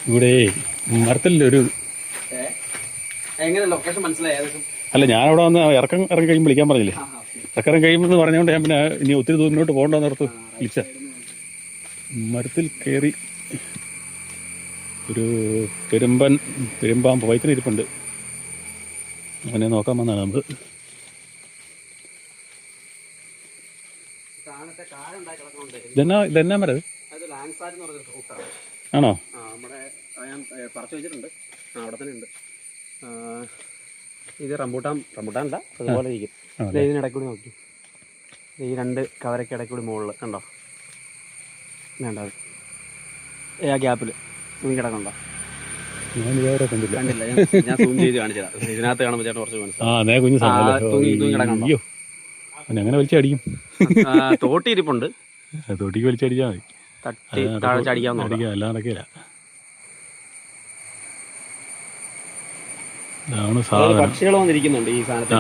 ഇവിടെ മരത്തിലൊരു എങ്ങനെ ലൊക്കേഷൻ മനസ്സിലായത്? അല്ല, ഞാനവിടെ വന്ന് ഇറങ്ങി കഴിയുമ്പോൾ വിളിക്കാൻ പറഞ്ഞില്ലേ? ഇറക്കം കഴിയുമെന്ന് പറഞ്ഞുകൊണ്ട് ഞാൻ പിന്നെ ഇനി ഒത്തിരി ദൂരത്തോട്ട് പോകണ്ടെന്ന് ഓർത്ത് വിളിച്ച. മരത്തിൽ കയറി ഒരു പെരുമ്പാമ്പ് വയറ്റിലിരിപ്പുണ്ട്. അങ്ങനെ നോക്കാൻ വന്നാണ് നമ്മൾ. ഇതെന്നാ മരം? ആണോ? നമ്മുടെ ഞാൻ പറിച്ചു വെച്ചിട്ടുണ്ട്. അവിടെ തന്നെ ഉണ്ട്. ഇത് റംബൂട്ടാനല്ല, അതുപോലെ ഇരിക്കും. ഇതിനിടയ്ക്കൂടി നോക്കി, ഈ രണ്ട് കവരയ്ക്ക് ഇടയ്ക്കൂടി മുകളിൽ കണ്ടോ? വേണ്ട, ആ ഗ്യാപ്പിൽ തൂങ്ങി കിടക്കണ്ടോ? കണ്ടില്ല, ഞാൻ സൂം ചെയ്ത് കാണിച്ചതാ. ഇതിനകത്ത് കാണുമ്പോൾ ചേട്ടൻ കുറച്ച് തൂങ്ങി കിടക്കണ്ടോ? അങ്ങനെ വലിച്ചടിക്കും. തോട്ടി ഇരിപ്പുണ്ട്, തോട്ടിക്ക് വലിച്ചടിച്ചാൽ മതി. തട്ടി താഴെ ചടിക്കാൻ എല്ലാം നടക്കില്ല. പക്ഷികൾ വന്നിരിക്കുന്നുണ്ട് ഈ സാധനത്തിൽ.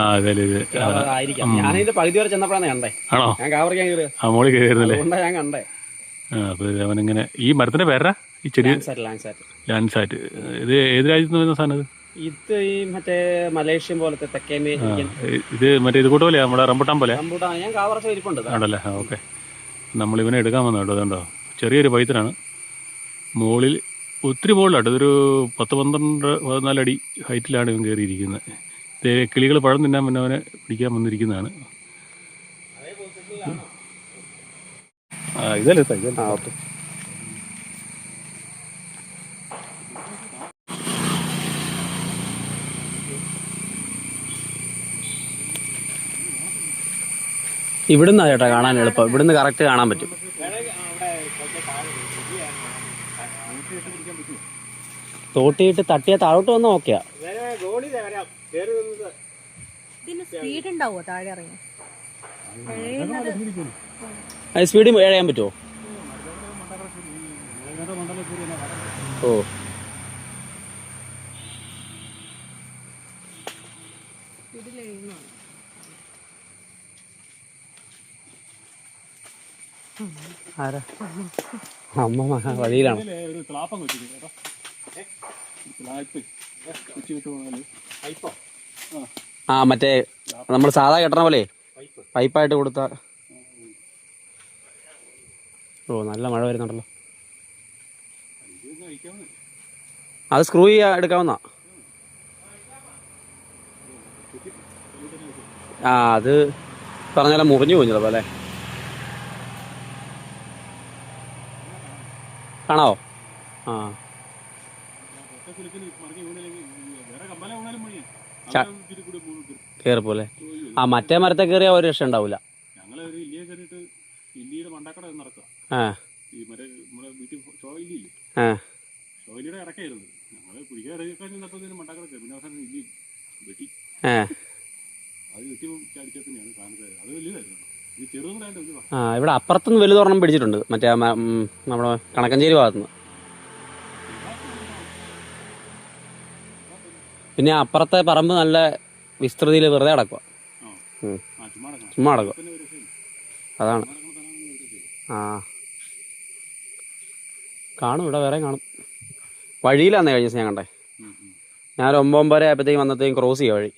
ഞാനിതിന്റെ പകുതി വരെ ചെന്നപ്പോഴാണ് കണ്ടേ. ആണോ? ഞാൻ കാവറിക്കാൻ കയറിയ അതുകൊണ്ടാ ഞാൻ കണ്ടേ. അവനിങ്ങനെ ഈ മരത്തിന്റെ പേരാ ഈ ചെടി? ലാൻസാറ്റ്. ഇത് ഏത് രാജ്യത്ത് വരുന്ന സാധനം? ഇത് ഈ മറ്റേ മലേഷ്യൻ പോലത്തെ തെക്കേമേ. ഇത് മറ്റേ ഇത് കൂട്ട പോലെയാ, നമ്മുടെ റംബൂട്ടാൻ പോലെ? ഞാൻ കാവറച്ച ഇരിപ്പുണ്ട്. ആണല്ലേ? ഓക്കെ. നമ്മളിവനെ എടുക്കാൻ വന്നു കേട്ടോ. അതുകൊണ്ടോ ചെറിയൊരു പൈത്തനാണ്. മുകളിൽ ഒത്തിരി മുകളിലാട്ടോ. ഇതൊരു 10-12-14 അടി ഹൈറ്റിലാണ് ഇവൻ കയറിയിരിക്കുന്നത്. കിളികൾ പഴം തിന്നാൻ പിന്നെ അവനെ പിടിക്കാൻ വന്നിരിക്കുന്നതാണ്. ഇതല്ലേ ഇവിടുന്ന് ചേട്ടാ കാണാൻ എളുപ്പം. ഇവിടുന്ന് കറക്റ്റ് കാണാൻ പറ്റും. തോട്ടിയിട്ട് തട്ടിയ താഴോട്ട് വന്ന് നോക്കിയാ സ്പീഡ് എഴയാൻ പറ്റുമോ? ഓ, ആരാ? അമ്മ വഴിയിലാണ്. മറ്റേ നമ്മൾ സാധാ കെട്ടണ പോലെ പൈപ്പായിട്ട് കൊടുത്ത. ഓ, നല്ല മഴ വരുന്നുണ്ടല്ലോ. അത് സ്ക്രൂ എടുക്കാവുന്ന. അത് പറഞ്ഞാലും മുറിഞ്ഞു പോഞ്ഞത് പോലെ കാണാവോ? കേറിപ്പോലെ. മറ്റേ മരത്തെ കയറിയ ഒരു രക്ഷ ഉണ്ടാവൂല. ഇവിടെ അപ്പുറത്തുനിന്ന് വലുതൊരെണ്ണം പിടിച്ചിട്ടുണ്ട്, മറ്റേ നമ്മുടെ കണക്കഞ്ചേരി ഭാഗത്തുനിന്ന്. പിന്നെ അപ്പുറത്തെ പറമ്പ് നല്ല വിസ്തൃതിയിൽ വെറുതെ അടക്കുക. ചുമ്മാ അടക്കുക. അതാണ്. കാണും, ഇവിടെ വേറെ കാണും. വഴിയിലാന്നേ കഴിഞ്ഞ ദിവസം ഞാൻ കണ്ടേ. ഞാൻ 9-9 ആയപ്പോഴത്തേക്കും വന്നത്തേക്കും ക്രോസ് ചെയ്യുക വഴി.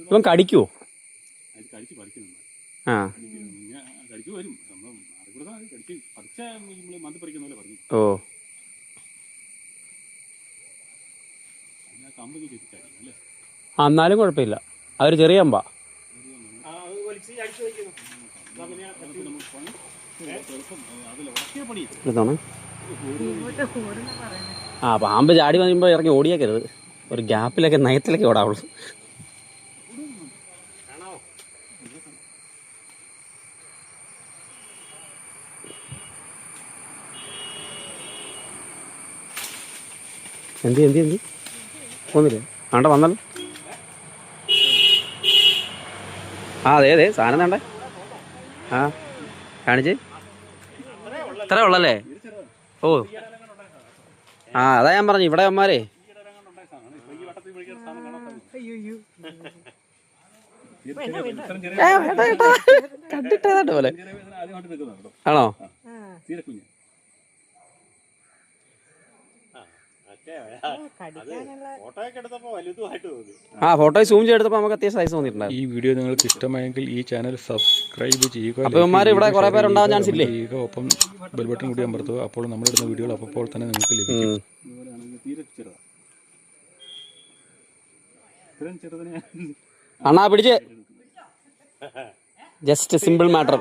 ഇവൻ കടിക്കുവോ? ഓ, എന്നാലും കുഴപ്പമില്ല. അതൊരു ചെറിയ അമ്പാ. പാമ്പ് ചാടി വരുമ്പോ ഇറങ്ങി ഓടിയേക്കരുത്. ഒരു ഗ്യാപ്പിലൊക്കെ നയത്തിലൊക്കെ ഓടാവുള്ളൂ. എന്തി പോന്നില്ലേ? ആണ്ട വന്നല്ലോ. അതെ സാധനം വേണ്ടേ? കാണിച്ച്. ഇത്രേ ഉള്ളല്ലേ? ഓ, അതാ ഞാൻ പറഞ്ഞു ഇവിടെ അമ്മാരെ കണ്ടിട്ടേതാണ്ട് പോലെ ആണോ? ആ ഫോട്ടോ സൂം ചെയ്തെടുത്തപ്പോൾ നമുക്ക് അത്യാവശ്യം സൈസ് തോന്നിയിട്ടുണ്ടായിരുന്നു. ഈ വീഡിയോ നിങ്ങൾക്ക് ഇഷ്ടമായെങ്കിൽ ഈ ചാനൽ സബ്സ്ക്രൈബ് ചെയ്യുക. അപ്പോൾ ഇവന്മാർ ഇവിടെ കുറേ പേരുണ്ടാവാൻ ചാൻസ് ഇല്ലേ? ഒപ്പം ബെൽ ബട്ടൺ കൂടി അമർത്തുക. അപ്പോൾ നമ്മളിടുന്ന വീഡിയോകൾ അപ്പോൾ തന്നെ നിങ്ങൾക്ക് ലഭിക്കും. അണ്ണാ പിടിച്ച് ജസ്റ്റ് സിമ്പിൾ മാറ്റർ.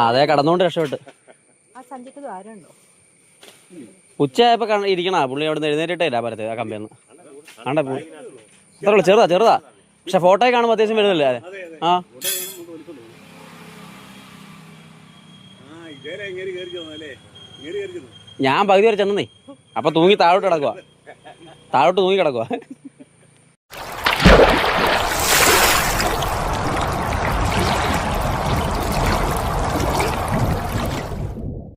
അതെ കടന്നുകൊണ്ട് രക്ഷപ്പെട്ട്. ഉച്ചയായപ്പോ ഇരിക്കണ പുള്ളി അവിടെ നിന്ന് എഴുന്നേറ്റിട്ടില്ല പരത്ത് ആ കമ്പയെന്ന്. ആണ്ടെ ഇത്ര ചെറുതാ പക്ഷെ ഫോട്ടോയിൽ കാണുമ്പോൾ അത്യാവശ്യം വരുന്നില്ലേ? അതെ ആ ഞാൻ പകുതി വരെ ചെന്നേ അപ്പൊ തൂങ്ങി താഴോട്ട് കിടക്കുക.